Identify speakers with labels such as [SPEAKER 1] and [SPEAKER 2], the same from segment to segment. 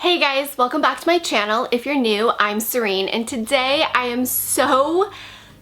[SPEAKER 1] Hey guys, welcome back to my channel. If you're new, I'm Serene, and today I am so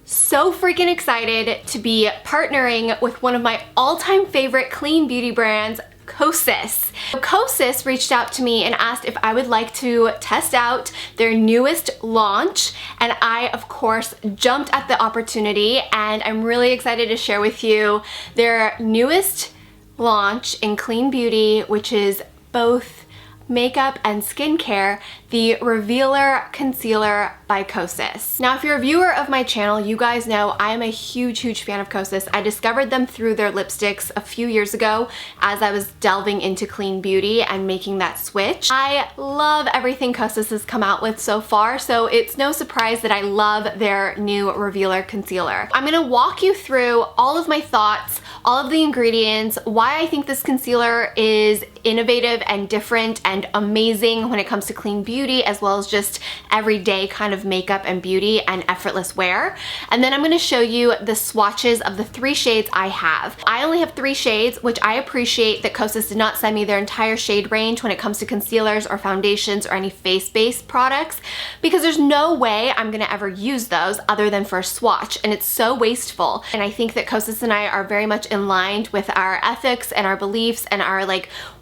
[SPEAKER 1] freaking excited to be partnering with one of my all-time favorite clean beauty brands, Kosas. Kosas reached out to me and asked if I would like to test out their newest launch, and I of course jumped at the opportunity, and I'm really excited to share with you their newest launch in clean beauty, which is both makeup and skincare, the Revealer Concealer by Kosas. Now, if you're a viewer of my channel, you guys know I am a huge fan of Kosas. I discovered them through their lipsticks a few years ago as I was delving into clean beauty and making that switch. I love everything Kosas has come out with so far, so it's no surprise that I love their new Revealer Concealer. I'm gonna walk you through all of my thoughts, all of the ingredients, why I think this concealer is innovative and different and amazing when it comes to clean beauty, as well as just everyday kind of makeup and beauty and effortless wear. And then I'm going to show you the swatches of the 3 shades I have. I only have 3 shades, which I appreciate that Kosas did not send me their entire shade range when it comes to concealers or foundations or any face-based products, because there's no way I'm going to ever use those other than for a swatch, and it's so wasteful. And I think that Kosas and I are very much in line with our ethics and our beliefs and our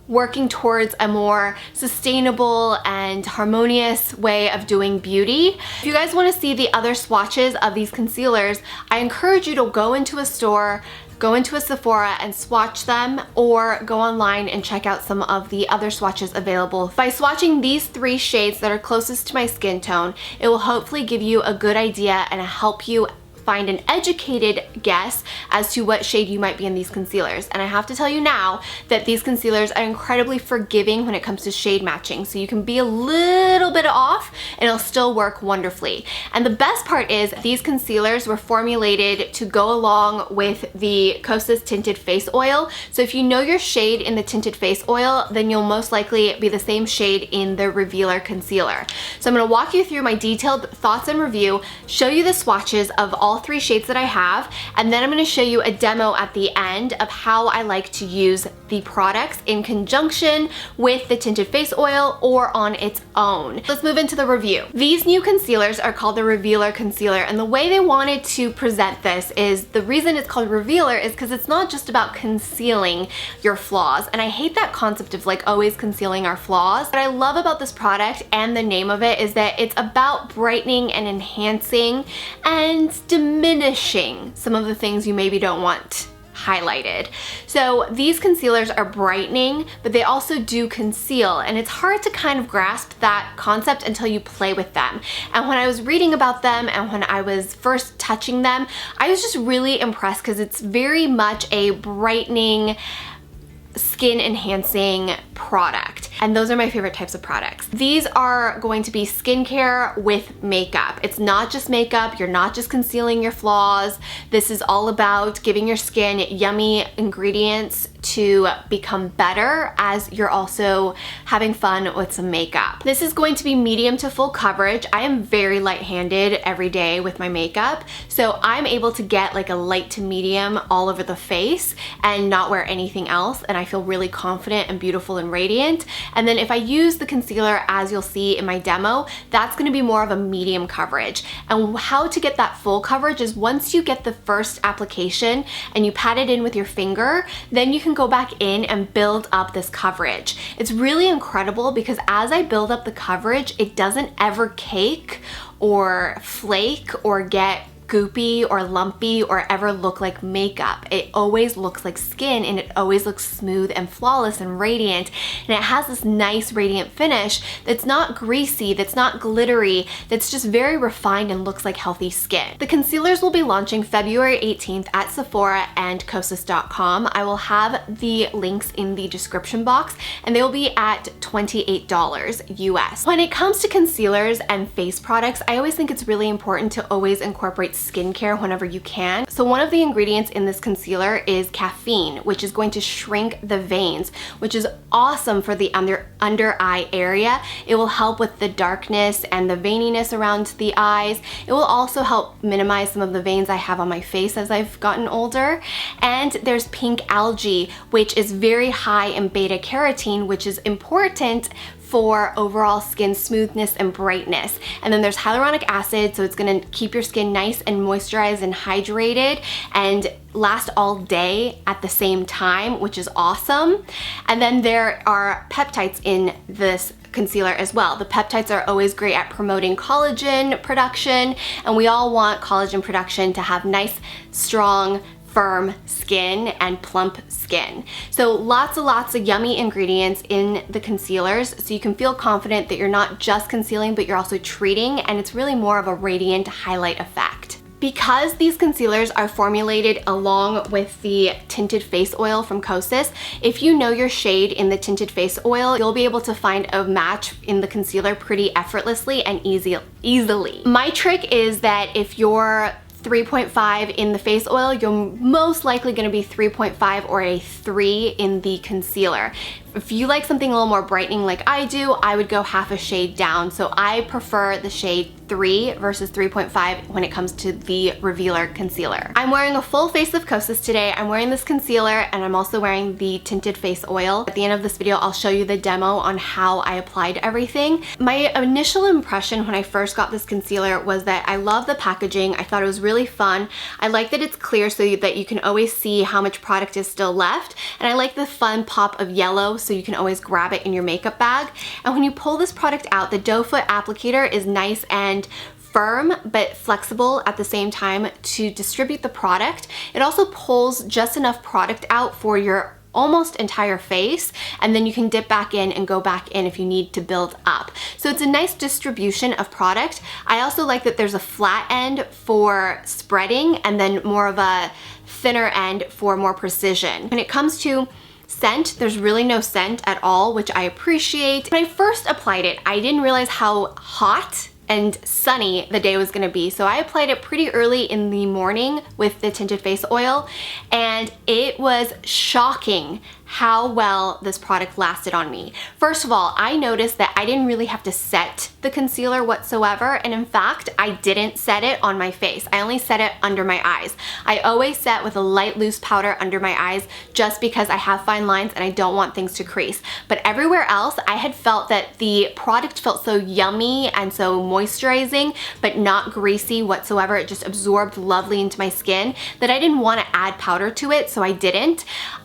[SPEAKER 1] working towards a more sustainable and harmonious way of doing beauty. If you guys want to see the other swatches of these concealers, I encourage you to go into a store, go into a Sephora and swatch them, or go online and check out some of the other swatches available. By swatching these 3 shades that are closest to my skin tone, it will hopefully give you a good idea and help you find an educated guess as to what shade you might be in these concealers. And I have to tell you now that these concealers are incredibly forgiving when it comes to shade matching, so you can be a little bit off and it'll still work wonderfully. And the best part is these concealers were formulated to go along with the Kosas tinted face oil, so if you know your shade in the tinted face oil, then you'll most likely be the same shade in the Revealer Concealer. So I'm going to walk you through my detailed thoughts and review, show you the swatches of all 3 shades that I have, and then I'm going to show you a demo at the end of how I like to use the products in conjunction with the tinted face oil or on its own. Let's move into the review. These new concealers are called the Revealer Concealer, and the way they wanted to present this is, the reason it's called Revealer is because it's not just about concealing your flaws, and I hate that concept of always concealing our flaws. What I love about this product and the name of it is that it's about brightening and enhancing and diminishing some of the things you maybe don't want highlighted. So these concealers are brightening, but they also do conceal, and it's hard to kind of grasp that concept until you play with them. And when I was reading about them and when I was first touching them, I was just really impressed because it's very much a brightening, skin enhancing product, and those are my favorite types of products. These are going to be skincare with makeup. It's not just makeup, you're not just concealing your flaws. This is all about giving your skin yummy ingredients to become better as you're also having fun with some makeup. This is going to be medium to full coverage. I am very light-handed every day with my makeup, so I'm able to get a light to medium all over the face and not wear anything else, and I feel really confident and beautiful and radiant. And then if I use the concealer, as you'll see in my demo, that's going to be more of a medium coverage. And how to get that full coverage is, once you get the first application and you pat it in with your finger, then you can go back in and build up this coverage. It's really incredible because as I build up the coverage, it doesn't ever cake or flake or get goopy or lumpy or ever look like makeup. It always looks like skin, and it always looks smooth and flawless and radiant, and it has this nice radiant finish that's not greasy, that's not glittery, that's just very refined and looks like healthy skin. The concealers will be launching February 18th at Sephora and Kosas.com. I will have the links in the description box, and they will be at $28 US. When it comes to concealers and face products, I always think it's really important to always incorporate skincare whenever you can. So one of the ingredients in this concealer is caffeine, which is going to shrink the veins, which is awesome for the under eye area. It will help with the darkness and the veininess around the eyes. It will also help minimize some of the veins I have on my face as I've gotten older. And there's pink algae, which is very high in beta carotene, which is important for overall skin smoothness and brightness. And then there's hyaluronic acid, so it's gonna keep your skin nice and moisturized and hydrated and last all day at the same time, which is awesome. And then there are peptides in this concealer as well. The peptides are always great at promoting collagen production, and we all want collagen production to have nice, strong, firm skin and plump skin. So lots of yummy ingredients in the concealers, so you can feel confident that you're not just concealing, but you're also treating, and it's really more of a radiant highlight effect. Because these concealers are formulated along with the tinted face oil from Kosas, if you know your shade in the tinted face oil, you'll be able to find a match in the concealer pretty effortlessly and easily. My trick is that if you're 3.5 in the face oil, you're most likely going to be 3.5 or a 3 in the concealer. If you like something a little more brightening like I do, I would go half a shade down. So I prefer the shade 3 versus 3.5 when it comes to the Revealer Concealer. I'm wearing a full face of Kosas today. I'm wearing this concealer and I'm also wearing the tinted face oil. At the end of this video, I'll show you the demo on how I applied everything. My initial impression when I first got this concealer was that I love the packaging. I thought it was really fun. I like that it's clear so that you can always see how much product is still left. And I like the fun pop of yellow so you can always grab it in your makeup bag. And when you pull this product out, the doe foot applicator is nice and firm but flexible at the same time to distribute the product. It also pulls just enough product out for your almost entire face, and then you can dip back in and go back in if you need to build up. So it's a nice distribution of product. I also like that there's a flat end for spreading and then more of a thinner end for more precision. When it comes to scent, there's really no scent at all, which I appreciate. When I first applied it, I didn't realize how hot and sunny the day was gonna be. So I applied it pretty early in the morning with the tinted face oil, and it was shocking how well this product lasted on me. First of all, I noticed that I didn't really have to set the concealer whatsoever, and in fact, I didn't set it on my face. I only set it under my eyes. I always set with a light loose powder under my eyes just because I have fine lines and I don't want things to crease. But everywhere else, I had felt that the product felt so yummy and so moisturizing, but not greasy whatsoever. It just absorbed lovely into my skin that I didn't want to add powder to it, so I didn't.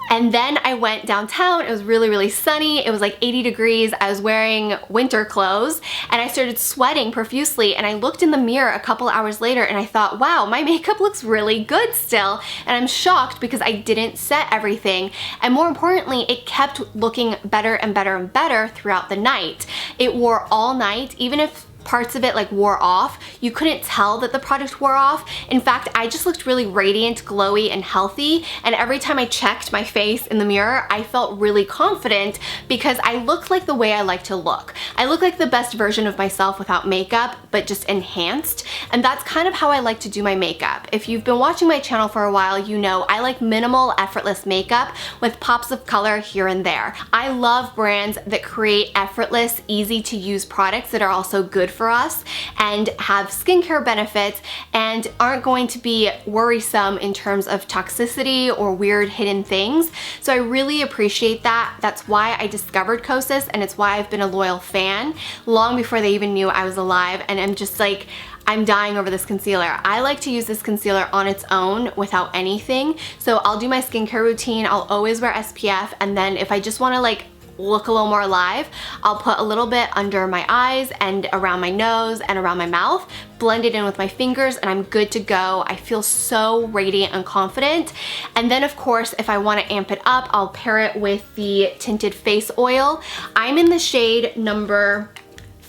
[SPEAKER 1] And then I went downtown. It was really sunny. It was like 80 degrees. I was wearing winter clothes and I started sweating profusely, and I looked in the mirror a couple hours later and I thought, wow, my makeup looks really good still. And I'm shocked because I didn't set everything. And more importantly, it kept looking better and better and better throughout the night. It wore all night, even if parts of it like wore off. You couldn't tell that the product wore off. In fact, I just looked really radiant, glowy, and healthy. And every time I checked my face in the mirror, I felt really confident because I looked like the way I like to look. I look like the best version of myself without makeup, but just enhanced. And that's kind of how I like to do my makeup. If you've been watching my channel for a while, you know I like minimal, effortless makeup with pops of color here and there. I love brands that create effortless, easy to use products that are also good for us and have skincare benefits and aren't going to be worrisome in terms of toxicity or weird hidden things. So I really appreciate that. That's why I discovered Kosas, and it's why I've been a loyal fan long before they even knew I was alive. And I'm just like, I'm dying over this concealer. I like to use this concealer on its own without anything. So I'll do my skincare routine. I'll always wear SPF, and then if I just want to like look a little more alive, I'll put a little bit under my eyes and around my nose and around my mouth, blend it in with my fingers, and I'm good to go. I feel so radiant and confident. And then of course, if I want to amp it up, I'll pair it with the tinted face oil. I'm in the shade number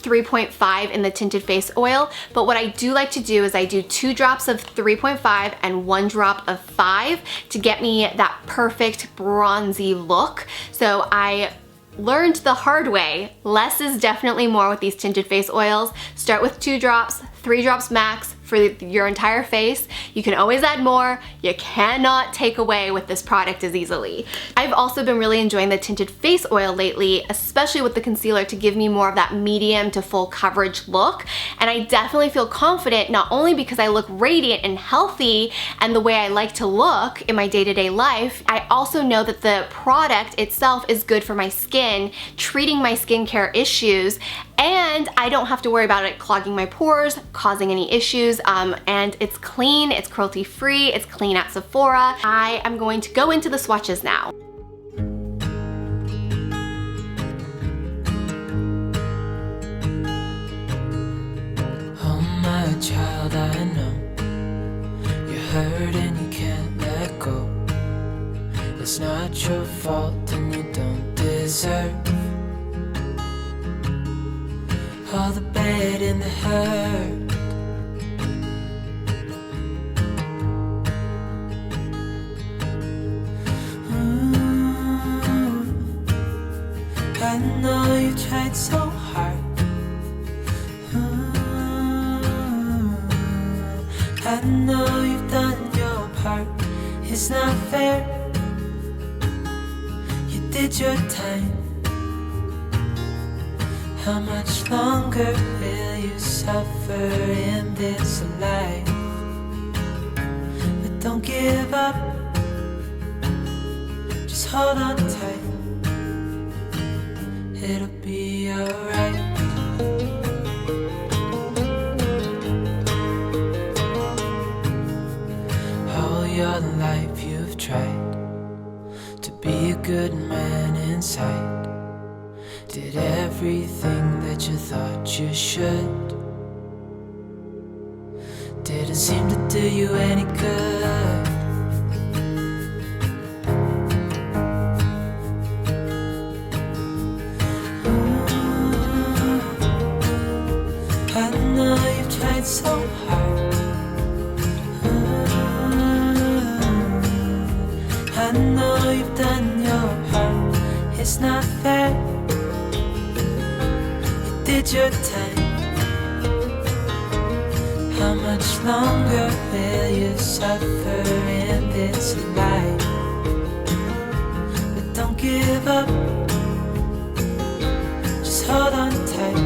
[SPEAKER 1] 3.5 in the tinted face oil, but what I do like to do is I do 2 drops of 3.5 and 1 drop of 5 to get me that perfect bronzy look. So I learned the hard way. Less is definitely more with these tinted face oils. Start with 2 drops, 3 drops max. For for your entire face. You can always add more. You cannot take away with this product as easily. I've also been really enjoying the tinted face oil lately, especially with the concealer, to give me more of that medium to full coverage look. And I definitely feel confident, not only because I look radiant and healthy and the way I like to look in my day-to-day life, I also know that the product itself is good for my skin, treating my skincare issues, and I don't have to worry about it clogging my pores, causing any issues, and it's clean, it's cruelty-free, it's clean at Sephora. I am going to go into the swatches now.
[SPEAKER 2] Oh my child, I know you're hurt and you can't let go. It's not your fault and you don't deserve all the bad and the hurt. I know you tried so hard. I know you've done your part. It's not fair. You did your time. How much longer will you suffer in this life? But don't give up. Just hold on tight. It'll be alright. All your life you've tried to be a good man inside. Did everything that you thought you should. Didn't seem to do you any good. I know you've tried so hard. I know you've done your part. It's not fair. You did your time. How much longer will you suffer in this life? But don't give up. Just hold on tight.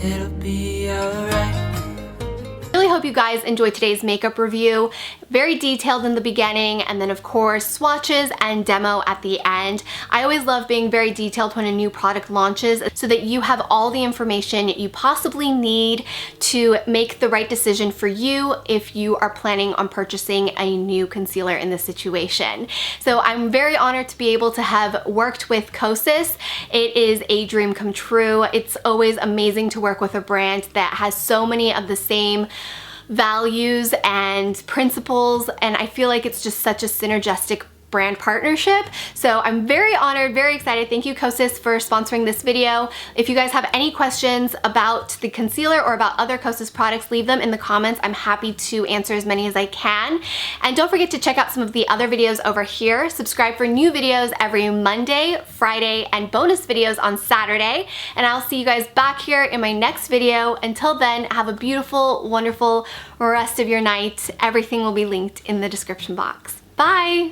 [SPEAKER 2] It'll be alright.
[SPEAKER 1] I really hope you guys enjoyed today's makeup review. Very detailed in the beginning, and then of course swatches and demo at the end. I always love being very detailed when a new product launches so that you have all the information you possibly need to make the right decision for you if you are planning on purchasing a new concealer in this situation. So I'm very honored to be able to have worked with Kosas. It is a dream come true. It's always amazing to work with a brand that has so many of the same values and principles, and I feel like it's just such a synergistic brand partnership. So I'm very honored, very excited. Thank you, Kosas, for sponsoring this video. If you guys have any questions about the concealer or about other Kosas products, leave them in the comments. I'm happy to answer as many as I can. And don't forget to check out some of the other videos over here. Subscribe for new videos every Monday, Friday, and bonus videos on Saturday. And I'll see you guys back here in my next video. Until then, have a beautiful, wonderful rest of your night. Everything will be linked in the description box. Bye!